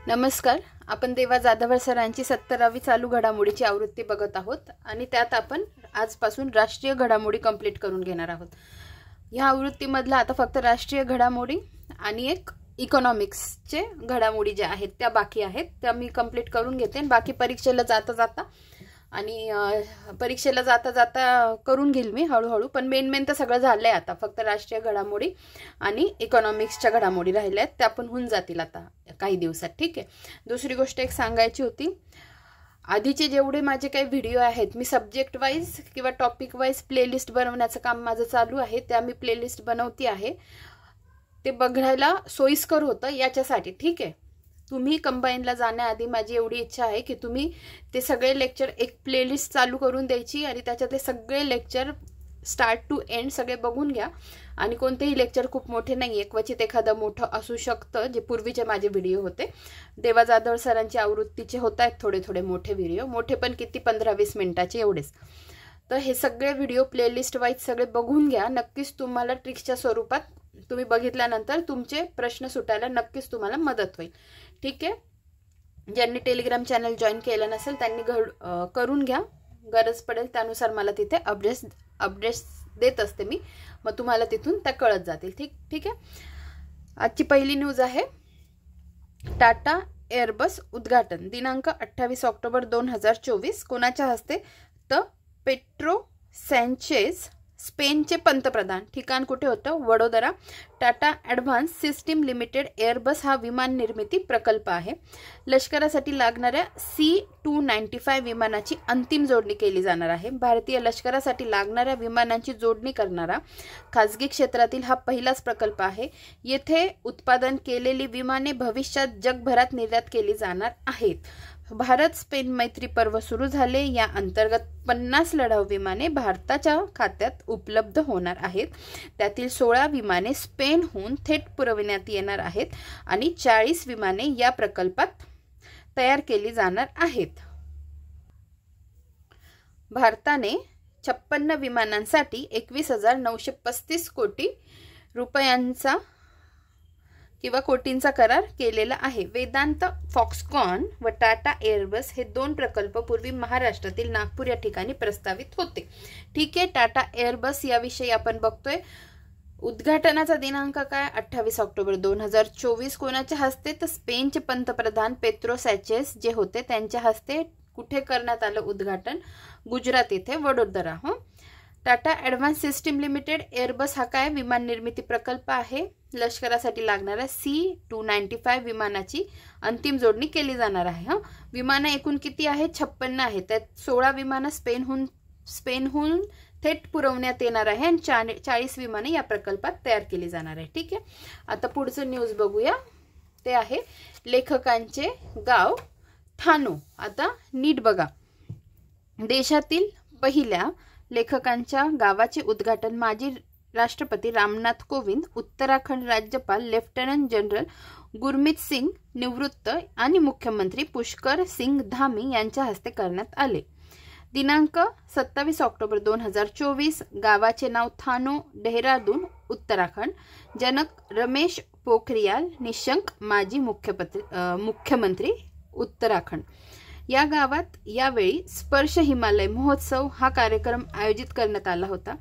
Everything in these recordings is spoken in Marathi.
नमस्कार. आपण देवा जाधव सरांची 70वी चालू घडामोडीची आवृत्ती बघत आहोत आणि त्यात आपण आजपासून राष्ट्रीय घडामोडी कंप्लीट करून घेणार आहोत. या आवृत्तीमधला आता फक्त राष्ट्रीय घडामोडी आणि एक इकॉनॉमिक्सचे घडामोडी जे आहेत त्या बाकी आहेत, त्या मी कंप्लीट करून घेते. बाकी परीक्षेला जाता जाता करून घेईल मी हळूहळू. पण मेन तर सगळं झालंय. आता फक्त राष्ट्रीय घडामोडी आणि इकॉनॉमिक्सच्या घडामोडी राहिल्या आहेत, त्या पण होऊन जातील आता काही दिवसात. ठीक आहे. दुसरी गोष्ट एक सांगायची होती, आधीचे जेवढे माझे काही व्हिडिओ आहेत मी सब्जेक्ट वाईज किंवा टॉपिक वाईज प्लेलिस्ट बनवण्याचं काम माझं चालू आहे. त्या मी प्लेलिस्ट बनवती आहे. ते बघायला सोयीस्कर होतं याच्यासाठी. ठीक आहे. तुम्ही कंबाईनला जाण्याआधी माझी एवढी इच्छा आहे की तुम्ही ते सगळे लेक्चर एक प्लेलिस्ट चालू करून द्यायची आणि त्याच्यातले सगळे लेक्चर स्टार्ट टू एंड सगळे बघून घ्या. आणि कोणतेही लेक्चर खूप मोठे नाही आहे, क्वचित एखादं मोठं असू शकतं. जे पूर्वीचे माझे व्हिडिओ होते देवा जाधव सरांची आवृत्तीचे होत आहेत थोडे थोडे मोठे व्हिडिओ, मोठे पण किती 15-20 मिनिटाचे एवढेच. तर हे सगळे व्हिडिओ प्लेलिस्ट वाईज सगळे बघून घ्या. नक्कीच तुम्हाला ट्रिक्सच्या स्वरूपात तुम्ही बघितल्यानंतर तुमचे प्रश्न सुटायला नक्कीच तुम्हाला मदत होईल. ठीक आहे. ज्यांनी टेलिग्राम चॅनल जॉईन केलं नसेल त्यांनी करून घ्या. गरज पडेल त्यानुसार मला तिथे अपडेट्स देत असते मी, मग तुम्हाला तिथून त्या कळत जातील. ठीक आहे. आजची पहिली न्यूज आहे टाटा एअरबस उद्घाटन दिनांक 28 ऑक्टोबर 2024. कोणाच्या हस्ते? तर पेट्रो सँचेज स्पेनचे पंतप्रधान. ठिकाण कुठे होतं? Vadodara. Tata advance system limited Airbus हा विमान निर्मिती प्रकल्प आहे. लष्करासाठी लागणाऱ्या C-295 विमानाची अंतिम जोडणी केली जाणार आहे. भारतीय लष्करासाठी लागणाऱ्या विमानांची जोडणी करणारा खाजगी क्षेत्रातील हा पहिलाच प्रकल्प आहे. येथे उत्पादन केलेली विमाने भविष्यात जगभरात निर्यात केली जाणार आहेत. भारत स्पेन मैत्री पर्व सुरू झाले. या अंतर्गत 50 लढाऊ विमाने भारताच्या खात्यात उपलब्ध होणार आहेत. त्यातील 16 विमाने स्पेनहून थेट पुरविण्यात येणार आहेत आणि 40 विमाने या प्रकल्पात तयार केली जाणार आहेत. भारताने 56 विमानांसाठी 21,935 कोटी रुपयांचा किंवा कोटींचा करार केलेला आहे. वेदांत, फॉक्सकॉन व टाटा एअरबस हे 2 प्रकल्प पूर्वी महाराष्ट्रातील नागपूर या ठिकाणी प्रस्तावित होते. ठीक आहे. टाटा एअरबस याविषयी आपण बघतोय. उद्घाटनाचा दिनांक काय? 28 ऑक्टोबर 2024. कोणाच्या हस्ते? तर स्पेनचे पंतप्रधान पेट्रो सँचेज जे होते त्यांच्या हस्ते. कुठे करण्यात आलं उद्घाटन? गुजरात येथे, Vadodara. Tata advance system limited Airbus हा काय? विमान निर्मिती प्रकल्प आहे. लष्करासाठी लागणाऱ्या C-295 विमानाची अंतिम जोडणी केली जाणार आहे. विमानं एकूण किती आहेत? 56 आहेत. त्यात 16 विमानं स्पेनहून थेट पुरवण्यात येणार आहे आणि 40 विमाने या प्रकल्पात तयार केली जाणार आहे. ठीक आहे. आता पुढचं न्यूज बघूया. ते आहे लेखकांचे गाव थानो. आता नीट बघा. देशातील पहिल्या लेखकांच्या गावाचे उद्घाटन माजी राष्ट्रपती रामनाथ कोविंद, उत्तराखंड राज्यपाल लेफ्टनंट जनरल गुरमीत सिंग निवृत्त आणि मुख्यमंत्री पुष्कर सिंग धामी यांच्या हस्ते करण्यात आले. दिनांक 27 ऑक्टोबर 2024. गावाचे नाव थानो, डेहराडून, उत्तराखंड. जनक रमेश पोखरियाल निशंक, माजी मुख्यमंत्री उत्तराखंड. या गावात यावेळी स्पर्श हिमालय महोत्सव हा कार्यक्रम आयोजित करण्यात आला होता.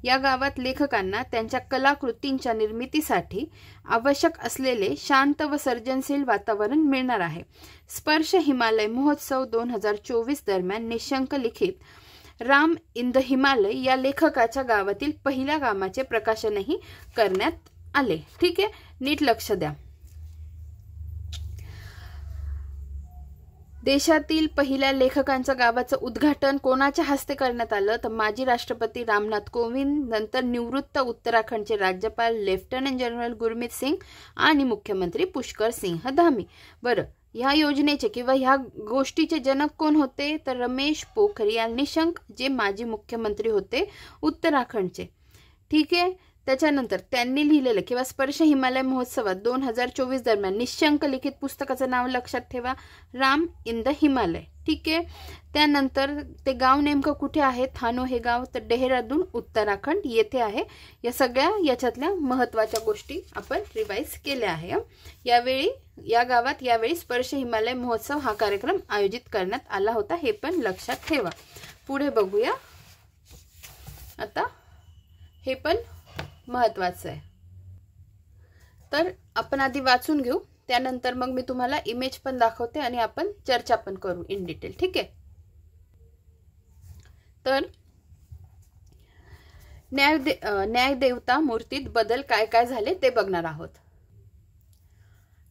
या गावात लेखकांना त्यांच्या कलाकृतींच्या निर्मितीसाठी आवश्यक असलेले शांत व सर्जनशील वातावरण मिळणार आहे. स्पर्श हिमालय महोत्सव 2024 दरम्यान निशंक लिखित राम इन द हिमालय या लेखकाच्या गावातील पहिल्या कामाचे प्रकाशनही करण्यात आले. ठीक आहे. नीट लक्ष द्या. देशातील पहिल्या लेखकांच्या गावाचं उद्घाटन कोणाच्या हस्ते करण्यात आलं? तर माजी राष्ट्रपती रामनाथ कोविंद, नंतर निवृत्त उत्तराखंडचे राज्यपाल लेफ्टनंट जनरल गुरमीत सिंग आणि मुख्यमंत्री पुष्कर सिंह धामी. बरं, ह्या योजनेचे किंवा ह्या गोष्टीचे जनक कोण होते? तर रमेश पोखरियाल निशंक, जे माजी मुख्यमंत्री होते उत्तराखंडचे. ठीक आहे. त्याच्यानंतर त्यांनी लिहिलेलं किंवा स्पर्श हिमालय महोत्सवात 2024 दरम्यान निशंक लिखित पुस्तकाचं नाव लक्षात ठेवा, राम इन द हिमालय. ठीक आहे. त्यानंतर ते गाव नेमकं कुठे आहे, थानो हे गाव तर डेहराडून उत्तराखंड येथे आहे. या सगळ्या याच्यातल्या महत्त्वाच्या गोष्टी आपण रिवाइज केल्या आहे. या गावात यावेळी स्पर्श हिमालय महोत्सव हा कार्यक्रम आयोजित करण्यात आला होता, हे पण लक्षात ठेवा. पुढे बघूया. आता हे पण महत्त्वाचं आहे, तर आपण आधी वाचून घेऊ, त्यानंतर मग मी तुम्हाला इमेज पण दाखवते आणि आपण चर्चा पण करू इन डिटेल. ठीक आहे. तर न्यायदेवता मूर्तीत बदल काय काय झाले ते बघणार आहोत.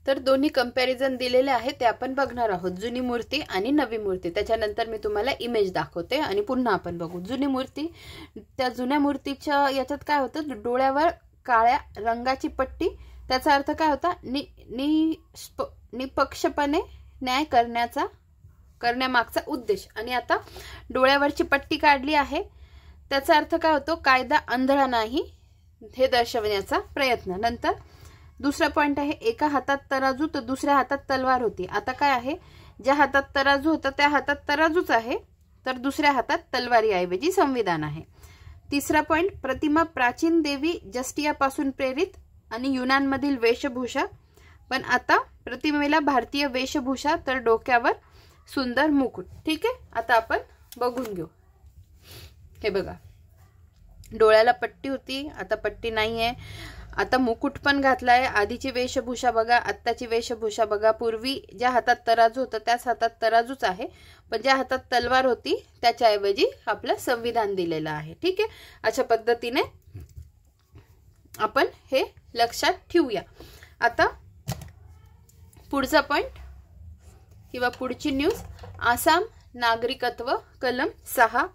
तर दोन्ही कंपॅरिझन दिलेले आहे ते आपण बघणार आहोत, जुनी मूर्ती आणि नवी मूर्ती. त्याच्यानंतर मी तुम्हाला इमेज दाखवते आणि पुन्हा आपण बघू. जुनी मूर्ती, त्या जुन्या मूर्तीच्या याच्यात काय होतं, डोळ्यावर काळ्या रंगाची पट्टी, त्याचा अर्थ काय होता, निपक्षपणे न्याय करण्यामागचा उद्देश. आणि आता डोळ्यावरची पट्टी काढली आहे, त्याचा अर्थ काय होतो, कायदा आंधळा नाही हे दर्शवण्याचा प्रयत्न. नंतर दुसरा पॉइंट आहे, एका हातात तराजू तर दुसऱ्या हातात तलवार होती. आता काय आहे, ज्या हातात तराजू होता त्या हातात तराजूच आहे, तर दुसऱ्या हातात तलवारीऐवजी संविधान आहे. तिसरा पॉइंट, प्रतिमा प्राचीन देवी जस्टियापासून प्रेरित आणि युनानमधील वेशभूषा, पण आता प्रतिमेला भारतीय वेशभूषा तर डोक्यावर सुंदर मुकुट. ठीक आहे. आता आपण बघून घेऊ. हे बघा, डोळ्याला पट्टी होती, आता पट्टी नाहीये, आता मुकुट पण घातलाय. आधीची वेशभूषा बघा, आत्ताची वेशभूषा बघा. पूर्वी ज्या हातात तराजू होतं त्याच हातात तराजूच आहे, पण ज्या हातात तलवार होती त्याच्याऐवजी आपलं संविधान दिलेलं आहे. ठीक आहे. अशा पद्धतीने आपण हे लक्षात ठेवूया. आता पुढचा पॉइंट किंवा पुढची न्यूज, आसाम नागरिकत्व कलम 6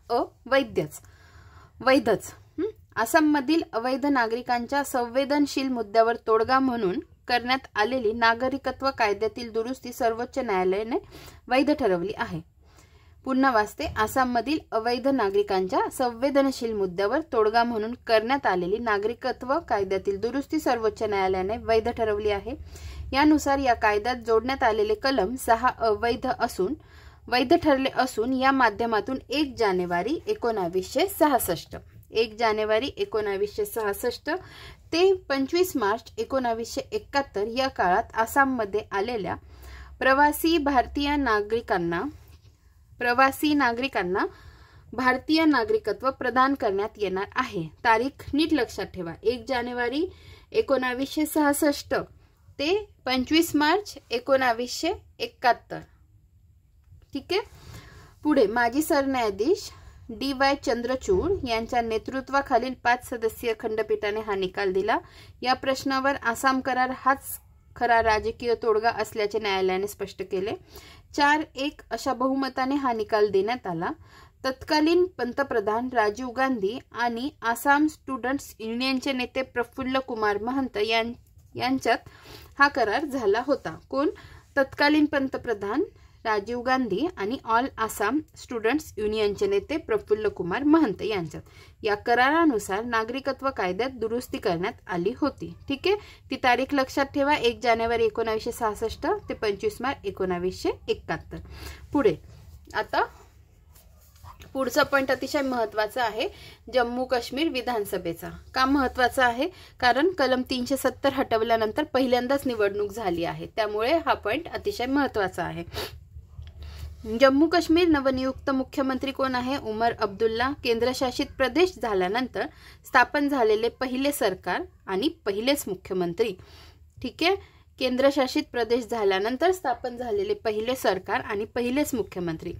वैधच. आसाममधील अवैध नागरिकांच्या संवेदनशील मुद्द्यावर तोडगा म्हणून करण्यात आलेली नागरिकत्व कायद्यातील दुरुस्ती सर्वोच्च न्यायालयाने वैध ठरवली आहे. पुन्हा वाचते, आसाममधील अवैध नागरिकांच्या संवेदनशील मुद्द्यावर तोडगा म्हणून करण्यात आलेली नागरिकत्व कायद्यातील दुरुस्ती सर्वोच्च न्यायालयाने वैध ठरवली आहे. यानुसार या कायद्यात जोडण्यात आलेले कलम 6 वैध ठरले असून या माध्यमातून 1 जानेवारी 1966 ते 25 मार्च 1971 या काळात आसाममध्ये आलेल्या प्रवासी नागरिकांना भारतीय नागरिकत्व प्रदान करण्यात येणार आहे. तारीख नीट लक्षात ठेवा, 1 जानेवारी 1966 ते 25 मार्च 1971. ठीक आहे. पुढे माजी सरन्यायाधीश DY चंद्रचूड यांच्या नेतृत्वाखालील 5 सदस्यीय खंडपीठाने हा निकाल दिला. या प्रश्नावर आसाम करार हाच खरा राजकीय तोडगा असल्याचे न्यायालयाने स्पष्ट केले. 4-1 अशा बहुमताने हा निकाल देण्यात आला. तत्कालीन पंतप्रधान राजीव गांधी आणि आसाम स्टुडंट्स युनियनचे नेते प्रफुल्ल कुमार महंत यांच्यात हा करार झाला होता. कोण? तत्कालीन पंतप्रधान राजीव गांधी आणि ऑल आसाम स्टुडंट्स युनियनचे नेते प्रफुल्ल कुमार महंत यांच्यात. या करारानुसार नागरिकत्व कायद्यात दुरुस्ती करण्यात आली होती. ठीक आहे. ती तारीख लक्षात ठेवा, 1 जानेवारी 1966 ते 25 मार्च 1971. पुढे आता पुढचा पॉइंट अतिशय महत्त्वाचा आहे, जम्मू काश्मीर विधानसभेचा. का महत्त्वाचा आहे? कारण कलम 370 हटवल्यानंतर पहिल्यांदाच निवडणूक झाली आहे, त्यामुळे हा पॉइंट अतिशय महत्त्वाचा आहे. जम्मू काश्मीर नवनियुक्त मुख्यमंत्री कोण आहे? उमर अब्दुल्ला. केंद्रशासित प्रदेश झाल्यानंतर स्थापन झालेले पहिले सरकार आणि पहिलेच मुख्यमंत्री. ठीक आहे. केंद्रशासित प्रदेश झाल्यानंतर स्थापन झालेले पहिले सरकार आणि पहिलेच मुख्यमंत्री.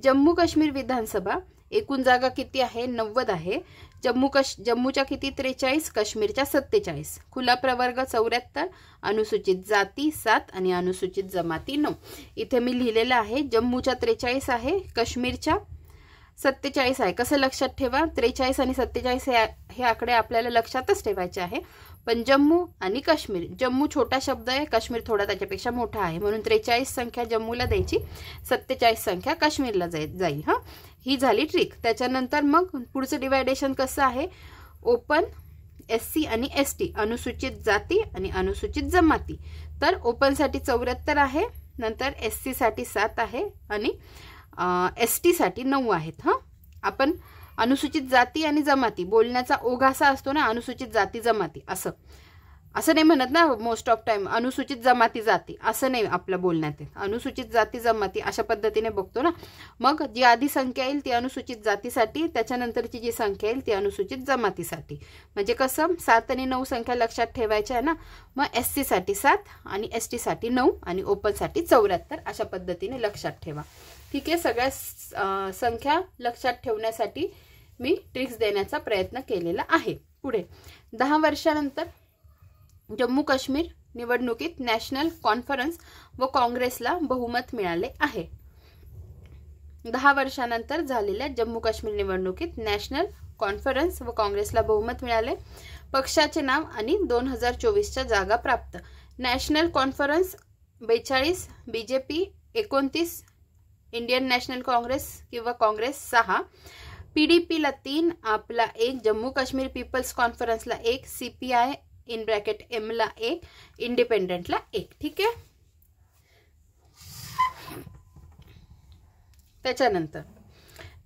जम्मू काश्मीर विधानसभा एकूण जागा किती आहे? 90 आहे. जम्मूच्या किती? 43, काश्मीरच्या 47. खुला प्रवर्ग 74, अनुसूचित जाती 7 आणि अनुसूचित जमाती 9. इथे मी लिहिलेलं आहे जम्मूच्या 43 आहे, काश्मीरच्या 47 आहे. कसं लक्षात ठेवा? 43 आणि 47 हे आकडे आपल्याला लक्षातच ठेवायचे आहे. पण जम्मू आणि काश्मीर, जम्मू छोटा शब्द आहे, काश्मीर थोडा त्याच्यापेक्षा मोठा आहे, म्हणून 43 संख्या जम्मूला द्यायची, 47 संख्या काश्मीरला जाईल. हा, ही झाली ट्रिक. त्याच्यानंतर मग पुढचं डिवायडेशन कसं आहे? ओपन, SC आणि ST, अनुसूचित जाती आणि अनुसूचित जमाती. तर ओपन साठी 74 आहे, नंतर SC साठी 7 आहे आणि ST साठी 9 आहेत. आपण अनुसूचित जाती आणि जमाती बोलण्याचा ओघ असा असतो ना, अनुसूचित जाती जमाती असं नाही म्हणत ना मोस्ट ऑफ टाइम, अनुसूचित जमाती जाती असं नाही आपलं बोलण्यात. अनुसूचित जाती जमाती अशा पद्धतीने बघतो ना. मग जी आधी संख्या येईल ती अनुसूचित जातीसाठी, त्याच्यानंतरची जी संख्या येईल ती अनुसूचित जमातीसाठी. म्हणजे कसं 7 आणि 9 संख्या लक्षात ठेवायच्या आहे ना. मग SC साठी 7 आणि ST साठी 9 आणि ओपन साठी 74 अशा पद्धतीने लक्षात ठेवा. ठीक आहे. सगळ्या संख्या लक्षात ठेवण्यासाठी मी ट्रिक्स देण्याचा प्रयत्न केलेला आहे. पुढे 10 वर्षानंतर जम्मू काश्मीर निवडणुकीत नॅशनल कॉन्फरन्स व काँग्रेसला बहुमत मिळाले आहे. 10 वर्षानंतर झालेल्या जम्मू काश्मीर निवडणुकीत नॅशनल कॉन्फरन्स व काँग्रेसला बहुमत मिळाले. पक्षाचे नाव आणि 2024च्या जागा प्राप्त. National conference 42, BJP 29, Indian national Congress किंवा काँग्रेस 6, PDP ला 3, आपला 1, जम्मू काश्मीर पीपल्स कॉन्फरन्सला 1, CPI इन ब्रॅकेट M ला 1, इंडिपेंडेंटला 1. ठीक आहे. त्याच्यानंतर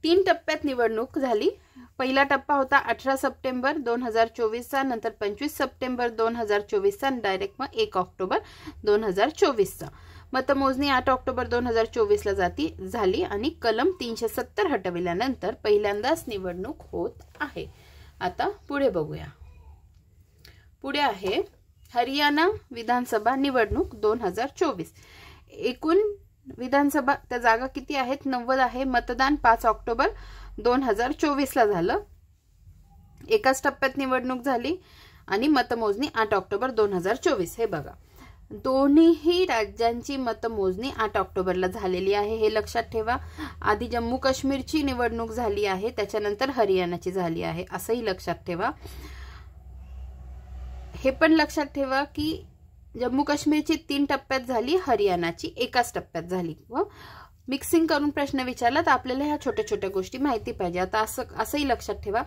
3 टप्प्यात निवडणूक झाली. पहिला टप्पा होता 18 सप्टेंबर 2024चा, नंतर 25 सप्टेंबर 2024चा, डायरेक्ट मग 1 ऑक्टोबर 2024चा. मतमोजणी 8 ऑक्टोबर 2024ला झाली आणि कलम 370 हटविल्यानंतर पहिल्यांदाच निवडणूक होत आहे. आता पुढे बघूया. पुढे आहे हरियाणा विधानसभा निवडणूक 2024. एकूण विधानसभा त्या जागा किती आहेत? 90 आहे. मतदान 5 ऑक्टोबर 2024ला झालं. एकाच टप्प्यात निवडणूक झाली आणि मतमोजणी 8 ऑक्टोबर 2024. हे बघा, दोन्ही राज्यांची मतमोजणी 8 ऑक्टोबरला झालेली आहे. हे लक्षात ठेवा. आधी जम्मू काश्मीरची निवडणूक झाली आहे, त्याच्यानंतर हरियाणाची झाली आहे, असंही लक्षात ठेवा. हे पण लक्षात ठेवा की जम्मू काश्मीरची 3 टप्प्यात झाली, हरियाणाची एकाच टप्प्यात झाली. व मिक्सिंग करून प्रश्न विचारला तर आपल्याला ह्या छोट्या छोट्या गोष्टी माहिती पाहिजे. आता असंही लक्षात ठेवा,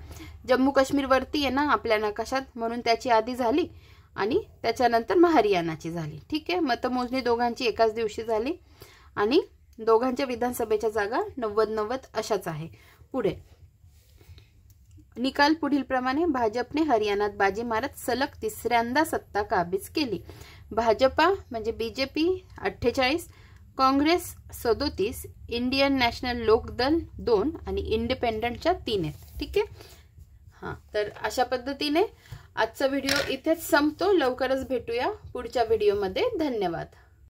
जम्मू काश्मीर वरती आहे ना आपल्या नकाशात, म्हणून त्याची आधी झाली आणि त्याच्यानंतर मग हरियाणाची झाली. ठीक आहे. मतमोजणी दोघांची एकाच दिवशी झाली आणि दोघांच्या विधानसभेच्या जागा 90-90 अशाच आहे. पुढे निकाल पुढील प्रमाणे. भाजपने हरियाणात बाजी मारत सलग 3ऱ्यांदा सत्ता काबीज केली. भाजपा म्हणजे BJP 48, Congress 37, Indian National Lokdal 2 आणि इंडिपेंडंटच्या 3 आहेत. ठीक आहे. तर अशा पद्धतीने आजचा व्हिडिओ इथेच संपतो. लवकरच भेटूया पुढच्या व्हिडिओमध्ये. धन्यवाद.